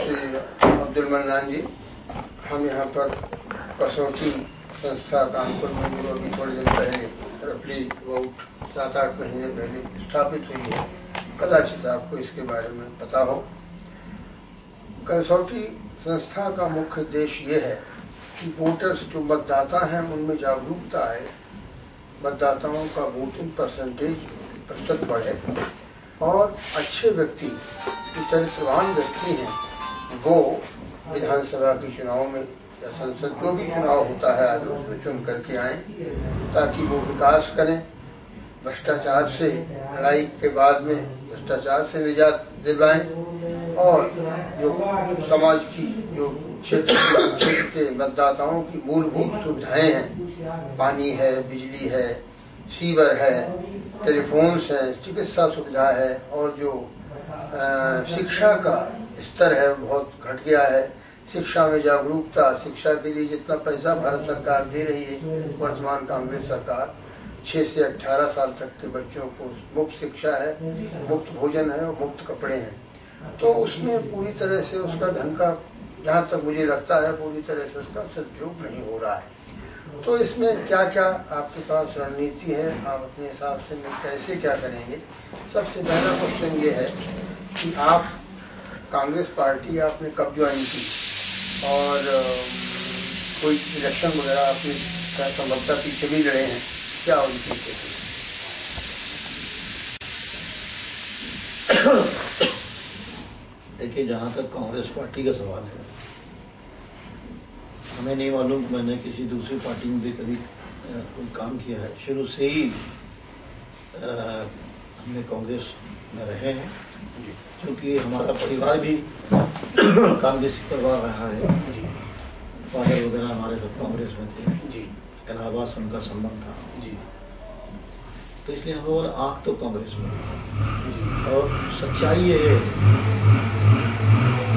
Shri Abdul mannan जी, हम यहाँ पर कसौटी संस्था कानपुर में जो अभी थोड़े दिन पहले रफली अबाउट 7-8 महीने पहले स्थापित हुई है, कदाचित आपको इसके बारे में पता हो। कसौटी संस्था का मुख्य उद्देश्य ये है कि वोटर्स जो मतदाता हैं उनमें जागरूकता आए, मतदाताओं का वोटिंग प्रतिशत बढ़े और अच्छे व्यक्ति जो चरित्रवान व्यक्ति हैं वो विधानसभा के चुनाव में या संसद जो भी चुनाव होता है आगे उसमें चुन करके आए, ताकि वो विकास करें, भ्रष्टाचार से लड़ाई के बाद में भ्रष्टाचार से निजात दिलवाएं और जो समाज की जो क्षेत्र के मतदाताओं की मूलभूत सुविधाएं हैं, पानी है, बिजली है, सीवर है, टेलीफोन्स हैं, चिकित्सा सुविधा है और जो शिक्षा का स्तर है बहुत घट गया है। शिक्षा में जागरूकता, शिक्षा के लिए जितना पैसा भारत सरकार दे रही है, वर्तमान कांग्रेस सरकार 6 से 18 साल तक के बच्चों को मुफ्त शिक्षा है, मुफ्त भोजन है और मुफ्त कपड़े हैं, तो उसमें पूरी तरह से उसका धन का, जहाँ तक मुझे लगता है, पूरी तरह से उसका सदुपयोग नहीं हो रहा है। तो इसमें क्या क्या आपके पास रणनीति है, आप अपने हिसाब से कैसे क्या करेंगे? सबसे पहला क्वेश्चन ये है कि आप कांग्रेस पार्टी आपने कब ज्वाइन की और कोई इलेक्शन वगैरह आपने संभवतः पीछे भी लड़े हैं, क्या उनकी स्थिति? देखिए, जहाँ तक कांग्रेस पार्टी का सवाल है, हमें नहीं मालूम कि मैंने किसी दूसरी पार्टी में भी कभी काम किया है। शुरू से ही हमने कांग्रेस में रहे हैं, क्योंकि हमारा परिवार भी कांग्रेसी परिवार रहा है। फादर वगैरह हमारे सब कांग्रेस में थे, इलाहाबाद से उनका संबंध था, तो इसलिए हम लोगों ने आँख तो कांग्रेस में। और सच्चाई ये है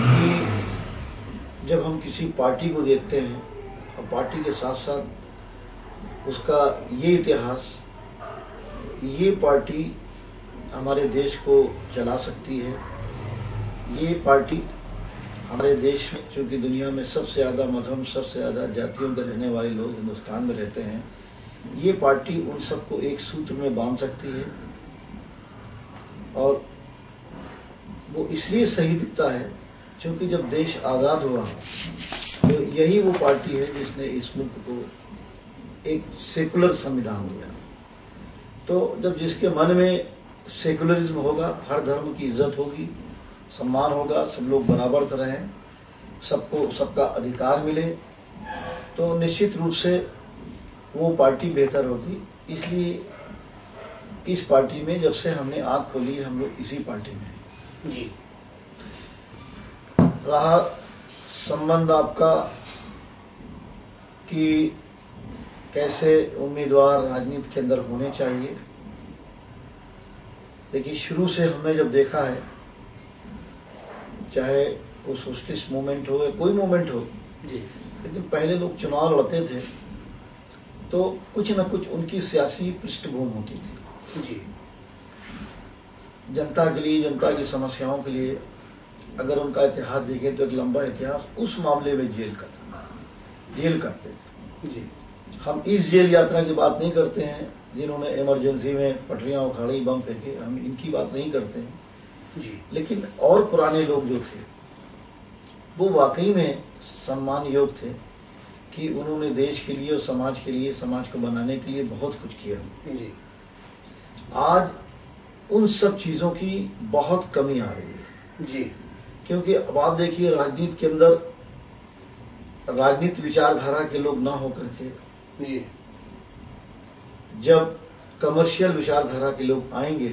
कि जब हम किसी पार्टी को देखते हैं और पार्टी के साथ साथ उसका ये इतिहास, ये पार्टी हमारे देश को चला सकती है, ये पार्टी हमारे देश में, चूँकि दुनिया में सबसे ज़्यादा मजहब, सबसे ज़्यादा जातियों के रहने वाले लोग हिंदुस्तान में रहते हैं, ये पार्टी उन सबको एक सूत्र में बांध सकती है। और वो इसलिए सही दिखता है क्योंकि जब देश आज़ाद हुआ तो यही वो पार्टी है जिसने इस मुल्क को एक सेकुलर संविधान दिया। तो जब जिसके मन में सेकुलरिज्म होगा, हर धर्म की इज्जत होगी, सम्मान होगा, सब लोग बराबर से रहें, सबको सबका अधिकार मिले, तो निश्चित रूप से वो पार्टी बेहतर होगी। इसलिए इस पार्टी में जब से हमने आँख खोली, हम लोग इसी पार्टी में जी। रहा संबंध आपका कि कैसे उम्मीदवार राजनीति के अंदर होने चाहिए, देखिए शुरू से हमने जब देखा है, चाहे वो सोशलिस्ट मूवमेंट हो या कोई मूवमेंट हो, लेकिन पहले लोग चुनाव लड़ते थे तो कुछ न कुछ उनकी सियासी पृष्ठभूमि होती थी। जनता के लिए, जनता की समस्याओं के लिए अगर उनका इतिहास देखें तो एक लंबा इतिहास, उस मामले में जेल करते थे। हम इस जेल यात्रा की बात नहीं करते हैं जिन्होंने इमरजेंसी में पटरियां उखाड़ी, बम फेंके, हम इनकी बात नहीं करते हैं। लेकिन और पुराने लोग जो थे वो वाकई में सम्मान योग थे कि उन्होंने देश के लिए और समाज के लिए, समाज को बनाने के लिए बहुत कुछ किया। आज उन सब चीज़ों की बहुत कमी आ रही है क्योंकि अब आप देखिए, राजनीति के अंदर राजनीति विचारधारा के लोग ना होकर के जब कमर्शियल विचारधारा के लोग आएंगे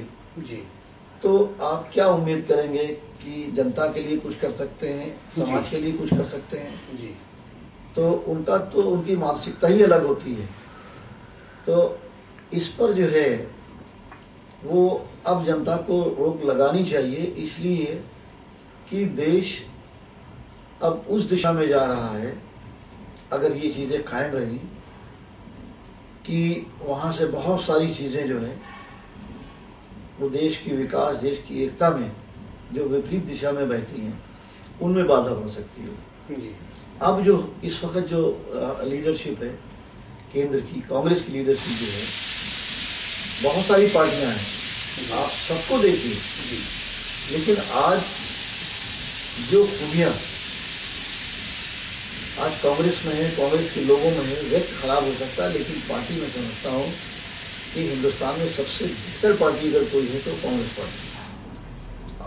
तो आप क्या उम्मीद करेंगे कि जनता के लिए कुछ कर सकते हैं, समाज के लिए कुछ कर सकते हैं? तो उनका तो उनकी मानसिकता ही अलग होती है। तो इस पर जो है वो अब जनता को रोक लगानी चाहिए, इसलिए कि देश अब उस दिशा में जा रहा है, अगर ये चीज़ें कायम रही, कि वहाँ से बहुत सारी चीज़ें जो है वो देश की विकास, देश की एकता में जो विपरीत दिशा में बहती हैं, उनमें बाधा बन सकती है। अब जो इस वक्त जो लीडरशिप है केंद्र की, कांग्रेस की लीडरशिप जो है, बहुत सारी पार्टियां हैं, आप सबको देखिए, लेकिन आज जो खूबियां आज कांग्रेस में है, कांग्रेस के लोगों में है, व्यक्त खराब हो सकता है, लेकिन पार्टी में समझता हूँ कि हिंदुस्तान में सबसे बेहतर पार्टी अगर कोई है तो कांग्रेस पार्टी।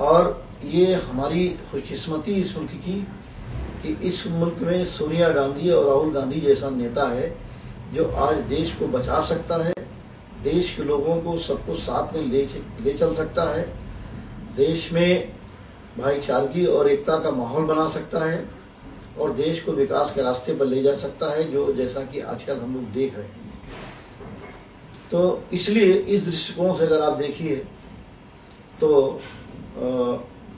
और ये हमारी खुशकिस्मती इस मुल्क की कि इस मुल्क में सोनिया गांधी और राहुल गांधी जैसा नेता है जो आज देश को बचा सकता है, देश के लोगों को सबको साथ में ले चल सकता है, देश में भाईचारगी और एकता का माहौल बना सकता है और देश को विकास के रास्ते पर ले जा सकता है, जो जैसा कि आजकल हम लोग देख रहे हैं। तो इसलिए इस दृष्टिकोण से अगर आप देखिए तो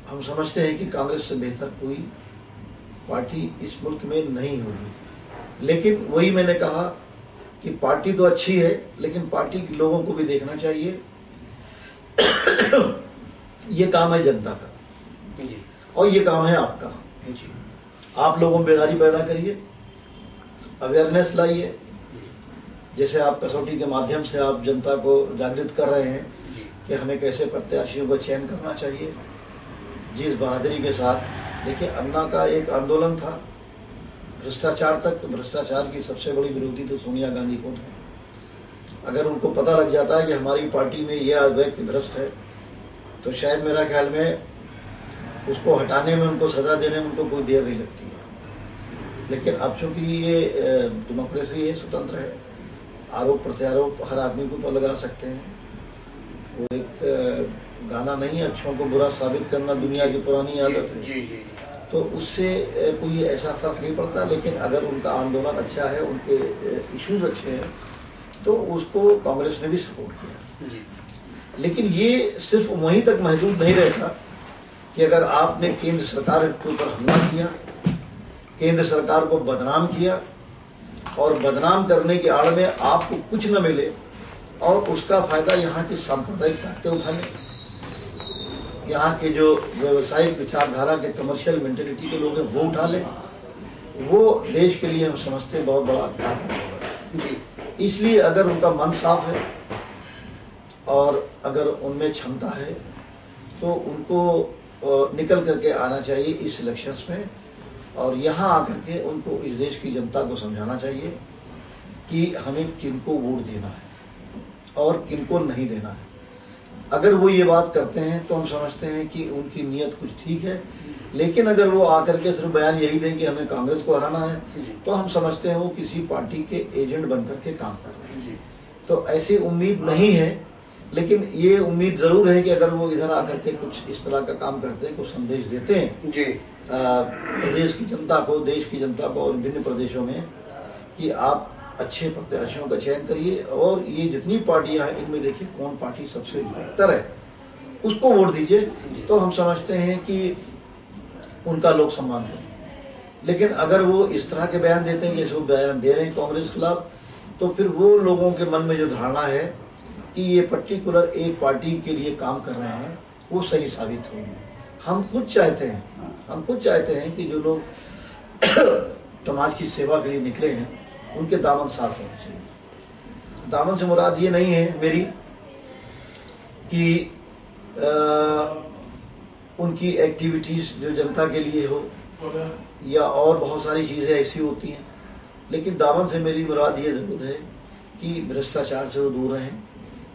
हम समझते हैं कि कांग्रेस से बेहतर कोई पार्टी इस मुल्क में नहीं होगी। लेकिन वही मैंने कहा कि पार्टी तो अच्छी है, लेकिन पार्टी के लोगों को भी देखना चाहिए। ये काम है जनता का और ये काम है आपका। आप लोगों में बेदारी पैदा करिए, अवेयरनेस लाइए, जैसे आप कसौटी के माध्यम से आप जनता को जागृत कर रहे हैं कि हमें कैसे प्रत्याशियों का चयन करना चाहिए। जिस बहादुरी के साथ, देखिए अन्ना का एक आंदोलन था भ्रष्टाचार तक, तो भ्रष्टाचार की सबसे बड़ी विरोधी तो सोनिया गांधी को थे। अगर उनको पता लग जाता है कि हमारी पार्टी में यह व्यक्ति भ्रष्ट है तो शायद मेरा ख्याल में उसको हटाने में, उनको सजा देने में उनको कोई देर नहीं लगती है। लेकिन अब चूंकि ये डेमोक्रेसी है, स्वतंत्र है, आरोप प्रत्यारोप हर आदमी को लगा सकते हैं। वो एक गाना नहीं है, अच्छों को बुरा साबित करना दुनिया की पुरानी आदत है। तो उससे कोई ऐसा फर्क नहीं पड़ता। लेकिन अगर उनका आंदोलन अच्छा है, उनके इश्यूज अच्छे हैं, तो उसको कांग्रेस ने भी सपोर्ट किया। लेकिन ये सिर्फ वहीं तक महदूद नहीं रहता कि अगर आपने केंद्र सरकार के ऊपर हमला किया, केंद्र सरकार को बदनाम किया और बदनाम करने के आड़ में आपको कुछ न मिले और उसका फायदा यहाँ की सांप्रदायिक ताकतें उठा लें, यहाँ के जो व्यवसायिक विचारधारा के कमर्शियल मेंटेलिटी के लोग हैं वो उठा लें, वो देश के लिए हम समझते हैं बहुत बड़ा घातक होगा। इसलिए अगर उनका मन साफ है और अगर उनमें क्षमता है तो उनको निकल करके आना चाहिए इस इलेक्शंस में और यहाँ आकर के उनको इस देश की जनता को समझाना चाहिए कि हमें किनको वोट देना है और किनको नहीं देना है। अगर वो ये बात करते हैं तो हम समझते हैं कि उनकी नीयत कुछ ठीक है। लेकिन अगर वो आकर के सिर्फ बयान यही दें कि हमें कांग्रेस को हराना है, तो हम समझते हैं वो किसी पार्टी के एजेंट बनकर के काम कर रहे हैं। तो ऐसी उम्मीद नहीं है, लेकिन ये उम्मीद जरूर है कि अगर वो इधर आकर के कुछ इस तरह का काम करते हैं, कुछ संदेश देते हैं प्रदेश की जनता को, देश की जनता को और विभिन्न प्रदेशों में कि आप अच्छे प्रत्याशियों का चयन करिए और ये जितनी पार्टियां हैं इनमें देखिए कौन पार्टी सबसे बेहतर है, उसको वोट दीजिए। तो हम समझते हैं कि उनका लोग सम्मान करें। लेकिन अगर वो इस तरह के बयान देते हैं जैसे वो बयान दे रहे हैं कांग्रेस के खिलाफ, तो फिर वो लोगों के मन में जो धारणा है कि ये पर्टिकुलर एक पार्टी के लिए काम कर रहे हैं, वो सही साबित होगी। हम खुद चाहते हैं कि जो लोग समाज की सेवा के लिए निकले हैं उनके दामन साफ होने चाहिए। दामन से मुराद ये नहीं है मेरी कि उनकी एक्टिविटीज जो जनता के लिए हो या और बहुत सारी चीजें ऐसी होती हैं, लेकिन दामन से मेरी मुराद ये जरूर है कि भ्रष्टाचार से वो दूर रहें।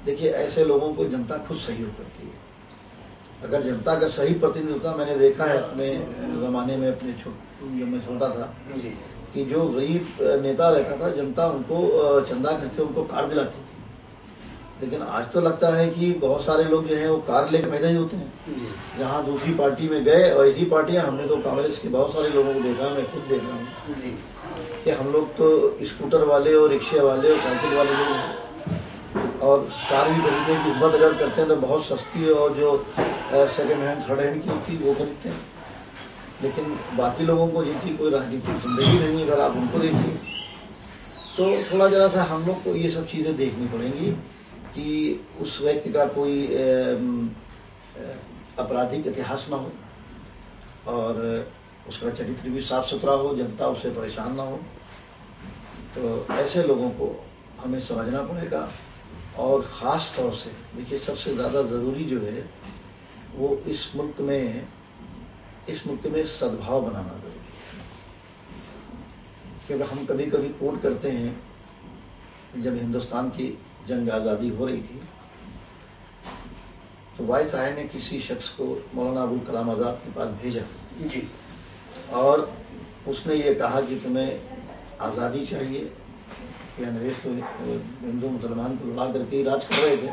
देखिए ऐसे लोगों को जनता खुद सहयोग करती है। अगर जनता का सही प्रतिनिधित्व, मैंने देखा है अपने जमाने में, अपने जब मैं छोटा था, कि जो गरीब नेता रहता था जनता उनको चंदा करके उनको कार दिलाती थी। लेकिन आज तो लगता है कि बहुत सारे लोग जो हैं वो कार लेकर पैदा ही होते हैं। जहाँ दूसरी पार्टी में गए, और ऐसी पार्टियां हमने तो कांग्रेस के बहुत सारे लोगों को देखा, मैं खुद देख रहा हूँ कि हम लोग तो स्कूटर वाले और रिक्शे वाले और साइकिल वाले लोग हैं और कार भी खरीदने की हिम्मत अगर करते हैं तो बहुत सस्ती और जो सेकेंड हैंड थर्ड हैंड की होती है वो खरीदते हैं। लेकिन बाकी लोगों को जिनकी कोई राजनीतिक जिंदगी नहीं, अगर आप उनको देखिए तो थोड़ा जरा सा हम लोग को ये सब चीज़ें देखनी पड़ेंगी कि उस व्यक्ति का कोई आपराधिक इतिहास ना हो और उसका चरित्र भी साफ सुथरा हो, जनता उससे परेशान ना हो। तो ऐसे लोगों को हमें समझना पड़ेगा। और ख़ास तौर से देखिए, सबसे ज़्यादा ज़रूरी जो है वो इस मुल्क में सद्भाव बनाना ज़रूरी है। क्योंकि हम कभी कभी कोट करते हैं कि जब हिंदुस्तान की जंग आज़ादी हो रही थी तो वायसराय ने किसी शख्स को मौलाना अबुल कलाम आज़ाद के पास भेजा जी, और उसने ये कहा कि तुम्हें आज़ादी चाहिए, कि अंग्रेज तो हिंदू मुसलमान को लड़ा करके ही राज कर रहे थे,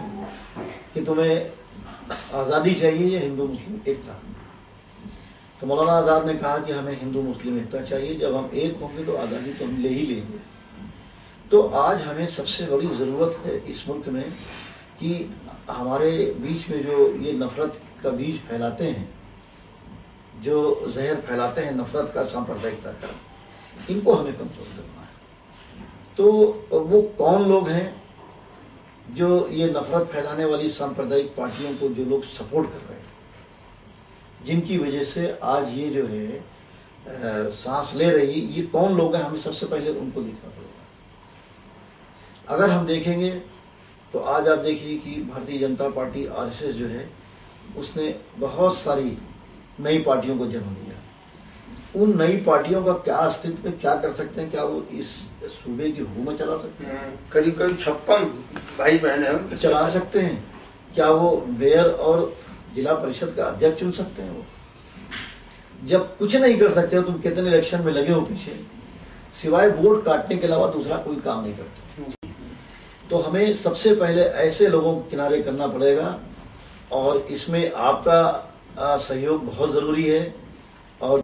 कि तुम्हें आज़ादी चाहिए या हिंदू मुस्लिम एकता। तो मौलाना आज़ाद ने कहा कि हमें हिंदू मुस्लिम एकता चाहिए, जब हम एक होंगे तो आज़ादी तो हम ले ही लेंगे। तो आज हमें सबसे बड़ी ज़रूरत है इस मुल्क में कि हमारे बीच में जो ये नफ़रत का बीज फैलाते हैं, जो जहर फैलाते हैं नफ़रत का, सांप्रदायिकता का, इनको हमें कंट्रोल करना है। तो वो कौन लोग हैं जो ये नफ़रत फैलाने वाली सांप्रदायिक पार्टियों को जो लोग सपोर्ट कर रहे हैं, जिनकी वजह से आज ये जो है सांस ले रही, ये कौन लोग हैं, हमें सबसे पहले उनको देखना पड़ेगा। अगर हम देखेंगे तो आज आप देखिए कि भारतीय जनता पार्टी आरएसएस जो है उसने बहुत सारी नई पार्टियों को जन्म दिया। उन नई पार्टियों का क्या अस्तित्व, क्या कर सकते हैं, क्या वो इस सूबे की हुकूमत चला सकते हैं? करीब करीब 56 भाई बहन हैं, चला सकते हैं। क्या वो मेयर और जिला परिषद का अध्यक्ष चुन सकते हैं? वो जब कुछ नहीं कर सकते हो, तुम कितने इलेक्शन में लगे हो पीछे, सिवाय वोट काटने के अलावा दूसरा कोई काम नहीं करते। तो हमें सबसे पहले ऐसे लोगों को किनारे करना पड़ेगा और इसमें आपका सहयोग बहुत ज़रूरी है। और